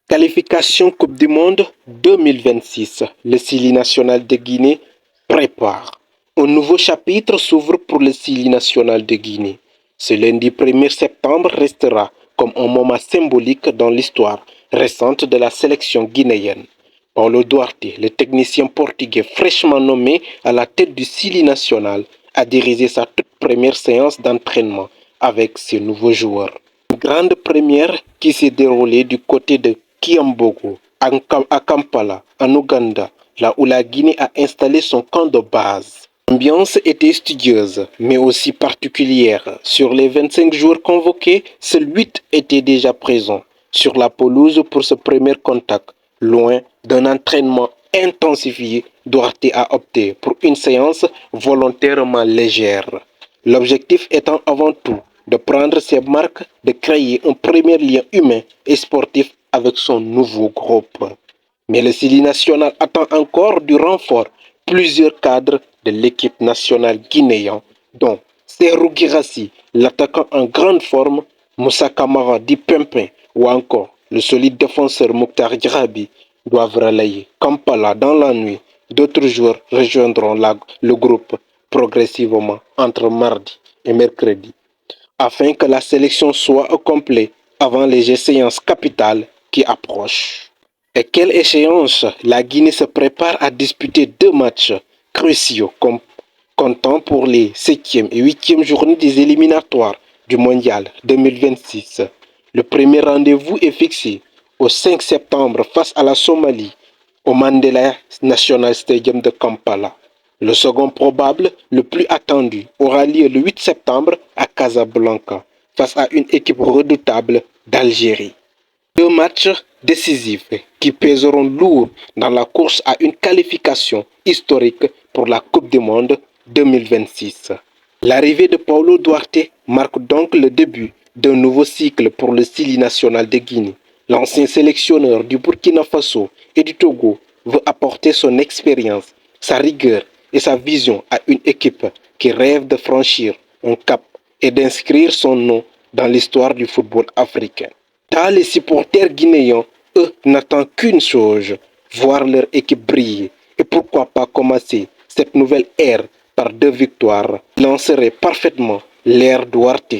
Qualification Coupe du Monde 2026. Le Sili national de Guinée prépare. Un nouveau chapitre s'ouvre pour le Sili national de Guinée. Ce lundi 1er septembre restera comme un moment symbolique dans l'histoire récente de la sélection guinéenne. Paulo Duarte, le technicien portugais fraîchement nommé à la tête du Sili national, a dirigé sa toute première séance d'entraînement avec ses nouveaux joueurs. Une grande première qui s'est déroulée du côté de Kiambogo, à Kampala, en Ouganda, là où la Guinée a installé son camp de base. L'ambiance était studieuse, mais aussi particulière. Sur les 25 joueurs convoqués, seuls 8 étaient déjà présents sur la pelouse pour ce premier contact. Loin d'un entraînement intensifié, Duarte a opté pour une séance volontairement légère. L'objectif étant avant tout de prendre ses marques, de créer un premier lien humain et sportif avec son nouveau groupe. Mais le Sili national attend encore du renfort. Plusieurs cadres de l'équipe nationale guinéenne, dont Serhou Guirassy, l'attaquant en grande forme, Moussa Kamara dit Pimpin ou encore le solide défenseur Mokhtar Diaby, doivent relayer Kampala dans la nuit. D'autres joueurs rejoindront le groupe progressivement entre mardi et mercredi, afin que la sélection soit au complet avant les échéances capitales qui approchent. Et quelle échéance! La Guinée se prépare à disputer 2 matchs cruciaux comptant pour les 7e et 8e journées des éliminatoires du Mondial 2026. Le premier rendez-vous est fixé au 5 septembre face à la Somalie au Mandela National Stadium de Kampala. Le second probable, le plus attendu, aura lieu le 8 septembre à Casablanca face à une équipe redoutable d'Algérie. 2 matchs décisifs qui pèseront lourd dans la course à une qualification historique pour la Coupe du Monde 2026. L'arrivée de Paulo Duarte marque donc le début d'un nouveau cycle pour le Sili national de Guinée. L'ancien sélectionneur du Burkina Faso et du Togo veut apporter son expérience, sa rigueur et sa vision à une équipe qui rêve de franchir un cap et d'inscrire son nom dans l'histoire du football africain. Dans les supporters guinéens, eux n'attendent qu'une chose, voir leur équipe briller. Et pourquoi pas commencer cette nouvelle ère par 2 victoires, lancerait parfaitement l'ère Duarte.